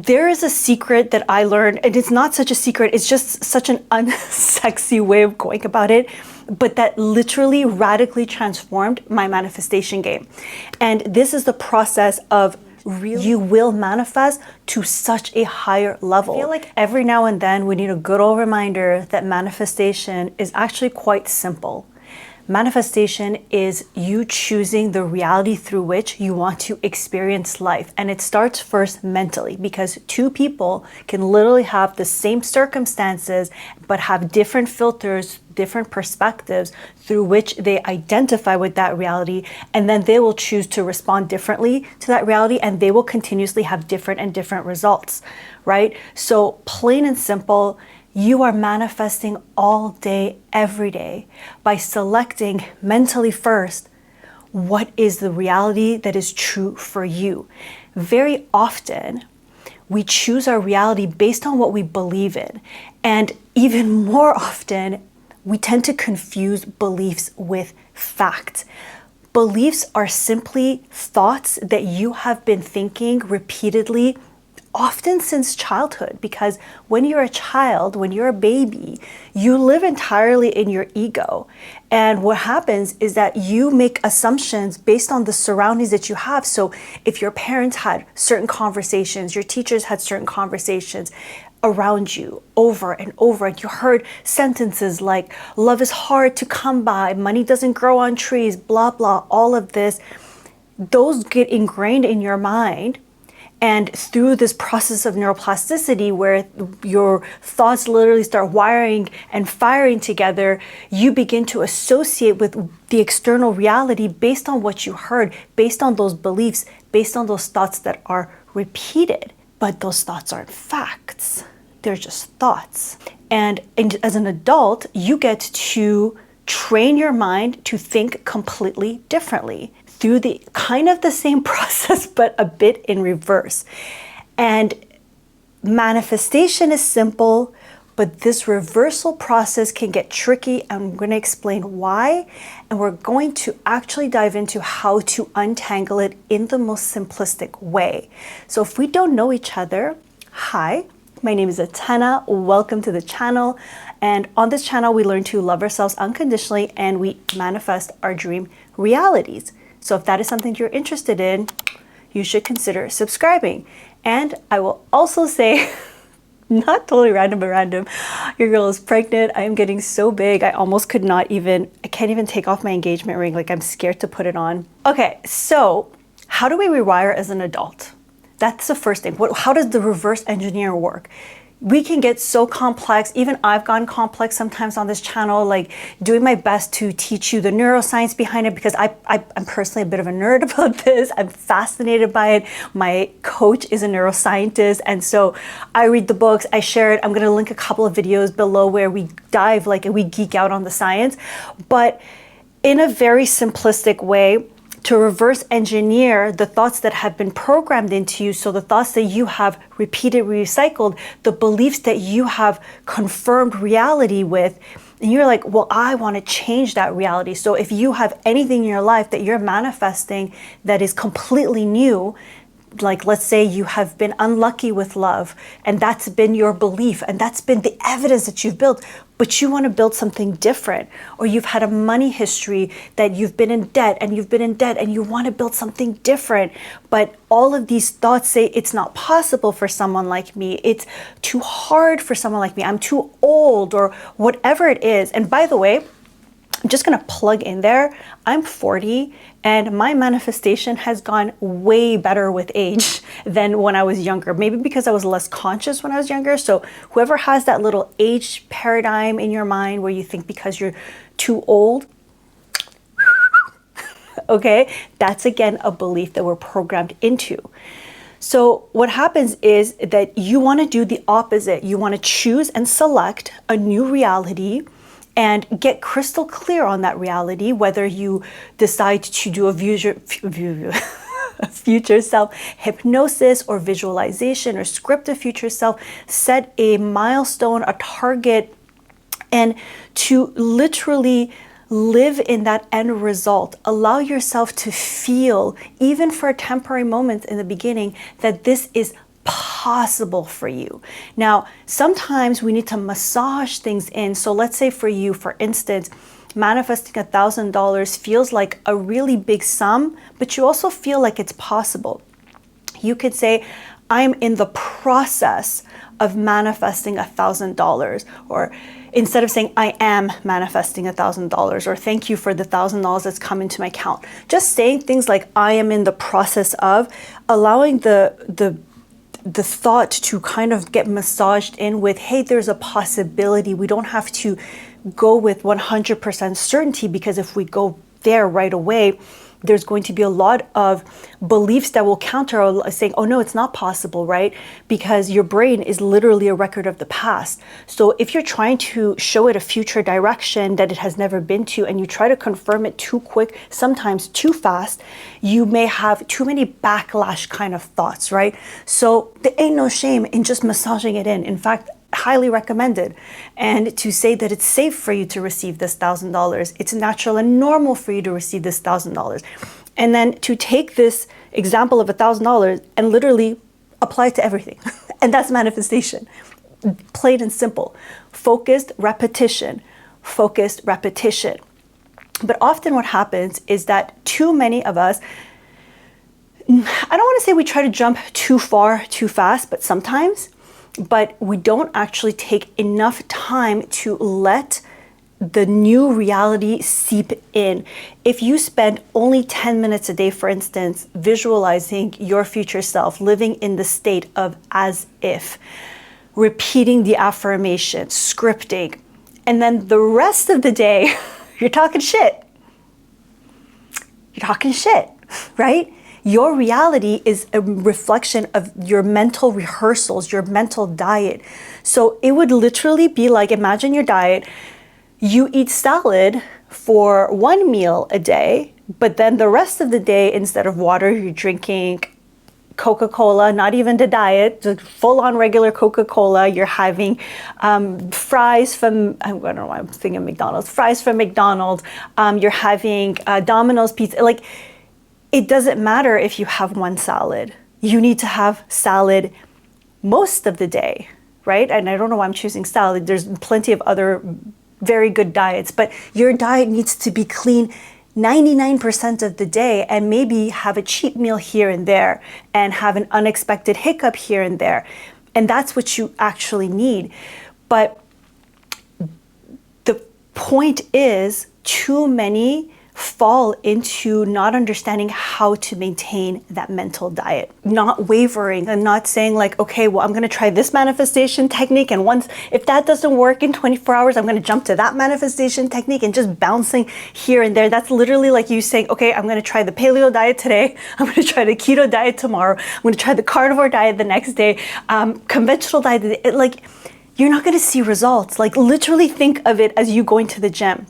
there is a secret that I learned, and it's not such a secret, it's just such an unsexy way of going about it, but that literally radically transformed my manifestation game. And this is the process of you will manifest to such a higher level. I feel like every now and then we need a good old reminder that manifestation is actually quite simple. Manifestation is you choosing the reality through which you want to experience life. And it starts first mentally, because two people can literally have the same circumstances, but have different filters, different perspectives through which they identify with that reality. And then they will choose to respond differently to that reality, and they will continuously have different results, right? So plain and simple, you are manifesting all day, every day, by selecting mentally first what is the reality that is true for you. Very often, we choose our reality based on what we believe in. And even more often, we tend to confuse beliefs with fact. Beliefs are simply thoughts that you have been thinking repeatedly, often since childhood, because when you're a child, when you're a baby, you live entirely in your ego. And what happens is that you make assumptions based on the surroundings that you have. So if your parents had certain conversations, your teachers had certain conversations around you over and over, and you heard sentences like, love is hard to come by, money doesn't grow on trees, blah, blah, all of this, those get ingrained in your mind. And through this process of neuroplasticity, where your thoughts literally start wiring and firing together, you begin to associate with the external reality based on what you heard, based on those beliefs, based on those thoughts that are repeated. But those thoughts aren't facts. They're just thoughts. And as an adult, you get to train your mind to think completely differently through the kind of the same process, but a bit in reverse. And manifestation is simple, but this reversal process can get tricky. I'm going to explain why, and we're going to actually dive into how to untangle it in the most simplistic way. So if we don't know each other, hi, my name is Atena. Welcome to the channel. And on this channel, we learn to love ourselves unconditionally, and we manifest our dream realities. So if that is something you're interested in, you should consider subscribing. And I will also say, not totally random, but random, your girl is pregnant. I am getting so big. I can't even take off my engagement ring. Like, I'm scared to put it on. Okay, so how do we rewire as an adult? That's the first thing. How does the reverse engineer work? We can get so complex. Even I've gotten complex sometimes on this channel, like doing my best to teach you the neuroscience behind it, because I'm personally a bit of a nerd about this. I'm fascinated by it. My coach is a neuroscientist, and so I read the books, I share it. I'm gonna link a couple of videos below where we dive, like, and we geek out on the science, but in a very simplistic way, to reverse engineer the thoughts that have been programmed into you. So the thoughts that you have repeated, recycled, the beliefs that you have confirmed reality with, and you're like, well, I want to change that reality. So if you have anything in your life that you're manifesting that is completely new, like, let's say you have been unlucky with love, and that's been your belief, and that's been the evidence that you've built, but you want to build something different. Or you've had a money history that you've been in debt, and you want to build something different. But all of these thoughts say, it's not possible for someone like me. It's too hard for someone like me. I'm too old, or whatever it is. And by the way, I'm just going to plug in there, I'm 40, and my manifestation has gone way better with age than when I was younger. Maybe because I was less conscious when I was younger. So whoever has that little age paradigm in your mind where you think because you're too old, okay, that's again a belief that we're programmed into. So what happens is that you want to do the opposite. You want to choose and select a new reality and get crystal clear on that reality, whether you decide to do a future self hypnosis or visualization, or script a future self, set a milestone, a target, and to literally live in that end result. Allow yourself to feel, even for a temporary moment in the beginning, that this is possible for you. Now, sometimes we need to massage things in. So let's say for you, for instance, manifesting $1,000 feels like a really big sum, but you also feel like it's possible. You could say, I'm in the process of manifesting $1,000, or instead of saying I am manifesting $1,000, or thank you for the $1,000 that's come into my account, just saying things like I am in the process of, allowing the thought to kind of get massaged in with, hey, there's a possibility. We don't have to go with 100% certainty, because if we go there right away, there's going to be a lot of beliefs that will counter saying, oh no, it's not possible, right? Because your brain is literally a record of the past. So if you're trying to show it a future direction that it has never been to, and you try to confirm it too quick, sometimes too fast, you may have too many backlash kind of thoughts, right? So there ain't no shame in just massaging it in. In fact, highly recommended. And to say that it's safe for you to receive this $1,000, it's natural and normal for you to receive this $1,000. And then to take this example of $1,000 and literally apply it to everything. And that's manifestation. Plain and simple. Focused repetition. Focused repetition. But often what happens is that too many of us, I don't want to say we try to jump too far, too fast, but sometimes, but we don't actually take enough time to let the new reality seep in. If you spend only 10 minutes a day, for instance, visualizing your future self, living in the state of as if, repeating the affirmation, scripting, and then the rest of the day, you're talking shit. You're talking shit, right? Your reality is a reflection of your mental rehearsals, your mental diet. So it would literally be like, imagine your diet, you eat salad for one meal a day, but then the rest of the day, instead of water, you're drinking Coca-Cola, not even the diet, just full-on regular Coca-Cola. You're having fries from, I don't know why I'm thinking McDonald's, fries from McDonald's. You're having Domino's pizza. Like, it doesn't matter if you have one salad. You need to have salad most of the day, right? And I don't know why I'm choosing salad. There's plenty of other very good diets, but your diet needs to be clean 99% of the day, and maybe have a cheat meal here and there and have an unexpected hiccup here and there. And that's what you actually need. But the point is, too many fall into not understanding how to maintain that mental diet, not wavering and not saying like, okay, well, I'm going to try this manifestation technique. And once, if that doesn't work in 24 hours, I'm going to jump to that manifestation technique and just bouncing here and there. That's literally like you saying, okay, I'm going to try the paleo diet today. I'm going to try the keto diet tomorrow. I'm going to try the carnivore diet the next day. Conventional diet. Like, you're not going to see results. Like, literally think of it as you going to the gym.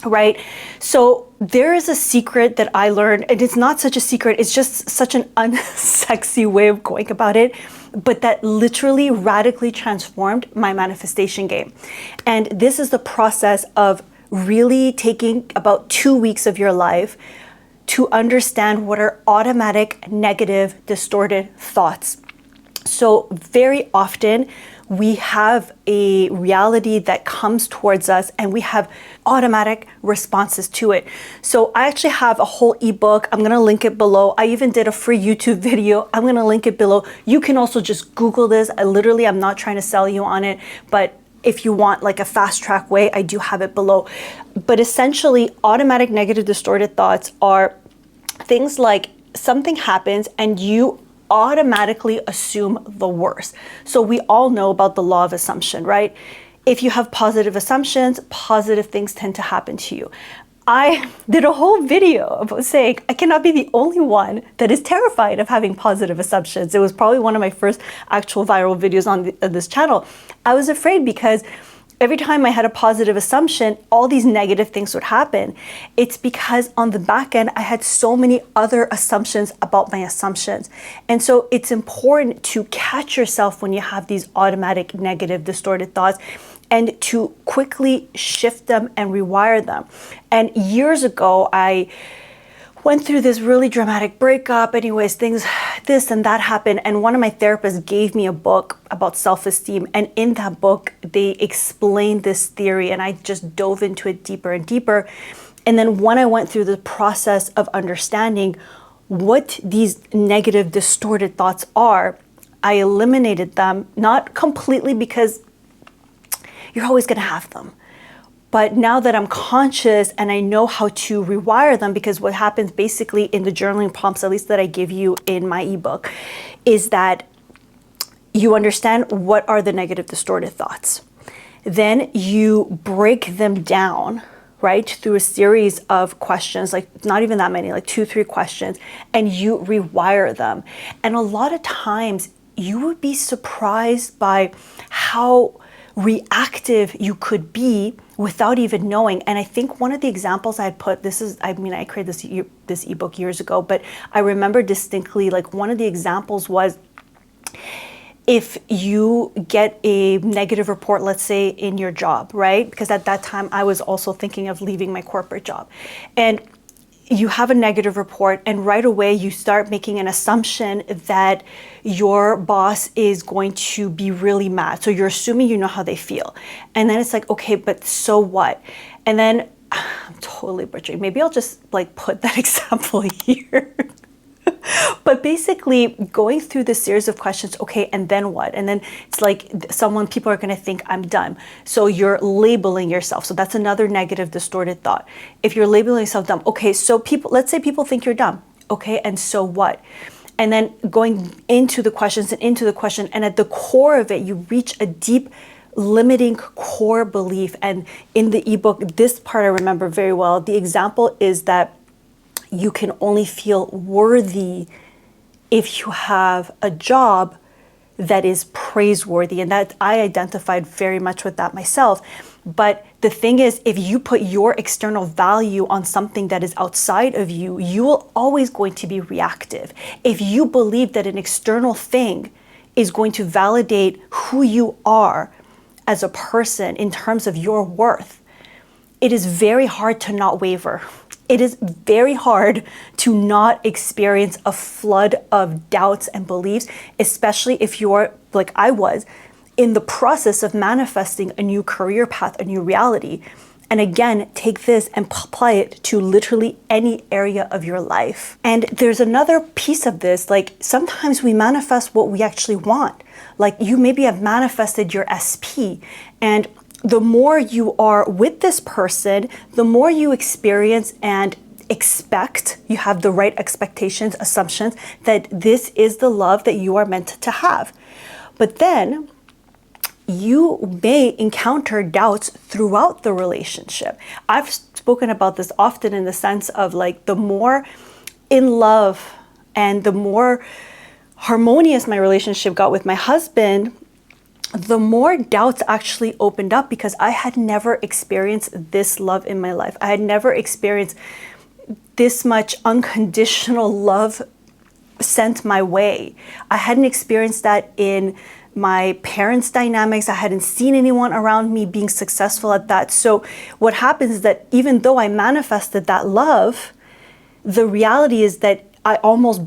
Right? So there is a secret that I learned, and it's not such a secret, it's just such an unsexy way of going about it, but that literally radically transformed my manifestation game. And this is the process of really taking about 2 weeks of your life to understand what are automatic, negative, distorted thoughts. So very often we have a reality that comes towards us and we have automatic responses to it. So I actually have a whole ebook. I'm going to link it below. I even did a free YouTube video. I'm going to link it below. You can also just Google this. I'm not trying to sell you on it, but if you want like a fast track way, I do have it below. But essentially, automatic negative distorted thoughts are things like something happens and you automatically assume the worst. So we all know about the law of assumption, right? If you have positive assumptions, positive things tend to happen to you. I did a whole video about saying I cannot be the only one that is terrified of having positive assumptions. It was probably one of my first actual viral videos on this channel. I was afraid because every time I had a positive assumption, all these negative things would happen. It's because on the back end, I had so many other assumptions about my assumptions. And so it's important to catch yourself when you have these automatic negative distorted thoughts and to quickly shift them and rewire them. And years ago, went through this really dramatic breakup. Anyways, things, this and that happened. And one of my therapists gave me a book about self-esteem. And in that book, they explained this theory, and I just dove into it deeper and deeper. And then when I went through the process of understanding what these negative, distorted thoughts are, I eliminated them, not completely because you're always going to have them. But now that I'm conscious and I know how to rewire them, because what happens basically in the journaling prompts, at least that I give you in my ebook, is that you understand what are the negative distorted thoughts. Then you break them down, right, through a series of questions, like not even that many, like 2-3 questions, and you rewire them. And a lot of times you would be surprised by how reactive you could be without even knowing. And I think one of the examples I had put, I created this ebook years ago, but I remember distinctly, like one of the examples was, if you get a negative report, let's say in your job, right? Because at that time I was also thinking of leaving my corporate job, and you have a negative report, and right away you start making an assumption that your boss is going to be really mad. So you're assuming you know how they feel. And then it's like, okay, but so what? And then I'm totally butchering. Maybe I'll just like put that example here. But basically going through this series of questions, okay, and then what? And then it's like people are going to think I'm dumb. So you're labeling yourself. So that's another negative distorted thought. If you're labeling yourself dumb, okay, so let's say people think you're dumb. Okay, and so what? And then going into the questions and into the question, and at the core of it, you reach a deep limiting core belief. And in the ebook, this part I remember very well. The example is that you can only feel worthy if you have a job that is praiseworthy. And that I identified very much with that myself. But the thing is, if you put your external value on something that is outside of you, you will always going to be reactive. If you believe that an external thing is going to validate who you are as a person in terms of your worth, it is very hard to not waver. It is very hard to not experience a flood of doubts and beliefs, especially if you're, like I was, in the process of manifesting a new career path, a new reality. And again, take this and apply it to literally any area of your life. And there's another piece of this, like sometimes we manifest what we actually want. Like you maybe have manifested your SP, and the more you are with this person, the more you experience and expect, you have the right expectations, assumptions that this is the love that you are meant to have. But then you may encounter doubts throughout the relationship. I've spoken about this often in the sense of like the more in love and the more harmonious my relationship got with my husband, the more doubts actually opened up, because I had never experienced this love in my life. I had never experienced this much unconditional love sent my way. I hadn't experienced that in my parents' dynamics. I hadn't seen anyone around me being successful at that. So what happens is that even though I manifested that love, the reality is that I almost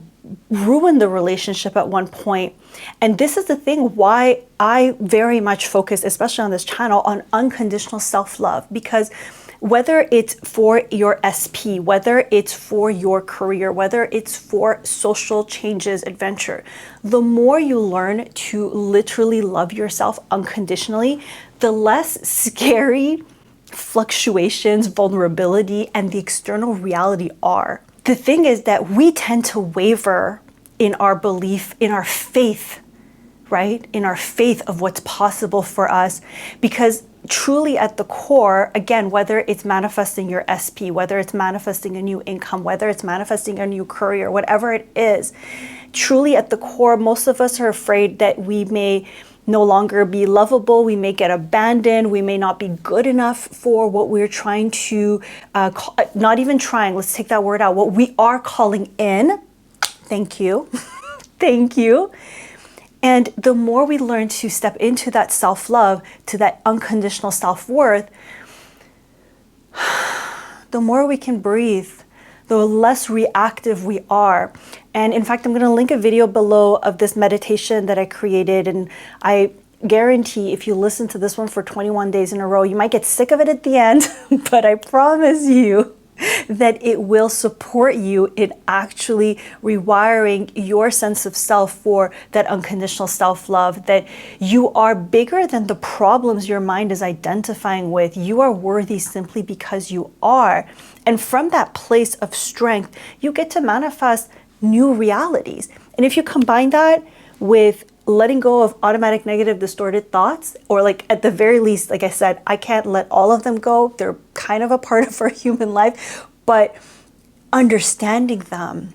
ruined the relationship at one point. And this is the thing why I very much focus, especially on this channel, on unconditional self-love, because whether it's for your SP, whether it's for your career, whether it's for social changes, adventure, the more you learn to literally love yourself unconditionally, the less scary fluctuations, vulnerability, and the external reality are. The thing is that we tend to waver in our belief, in our faith, right? In our faith of what's possible for us, because truly at the core, again, whether it's manifesting your SP, whether it's manifesting a new income, whether it's manifesting a new career, whatever it is, truly at the core, most of us are afraid that we may no longer be lovable, we may get abandoned, we may not be good enough for what we're trying to, not even trying, let's take that word out, what we are calling in. Thank you. Thank you. And the more we learn to step into that self-love, to that unconditional self-worth, the more we can breathe, the less reactive we are. And in fact, I'm going to link a video below of this meditation that I created. And I guarantee if you listen to this one for 21 days in a row, you might get sick of it at the end, but I promise you that it will support you in actually rewiring your sense of self for that unconditional self-love, that you are bigger than the problems your mind is identifying with. You are worthy simply because you are. And from that place of strength, you get to manifest new realities. And if you combine that with letting go of automatic negative distorted thoughts, or like at the very least, like I said, I can't let all of them go. They're kind of a part of our human life, but understanding them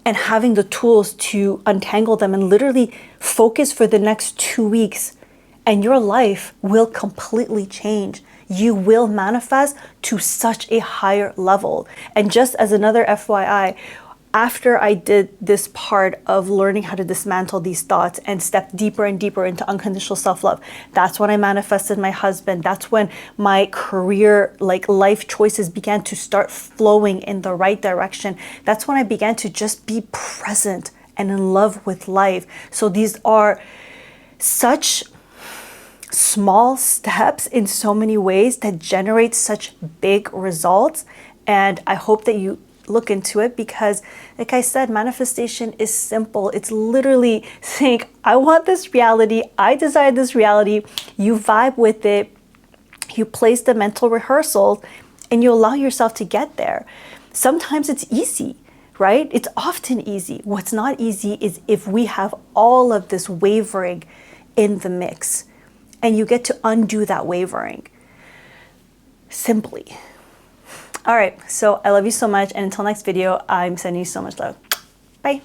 and having the tools to untangle them and literally focus for the next 2 weeks, and your life will completely change. You will manifest to such a higher level. And just as another FYI, after I did this part of learning how to dismantle these thoughts and step deeper and deeper into unconditional self-love, that's when I manifested my husband. That's when my career, like life choices began to start flowing in the right direction. That's when I began to just be present and in love with life. So these are such small steps in so many ways that generate such big results. And I hope that you look into it, because like I said, manifestation is simple. It's literally saying, I want this reality, I desire this reality, you vibe with it, you place the mental rehearsal, and you allow yourself to get there. Sometimes it's easy, right? It's often easy. What's not easy is if we have all of this wavering in the mix, and you get to undo that wavering simply. All right, so I love you so much, and until next video, I'm sending you so much love. Bye.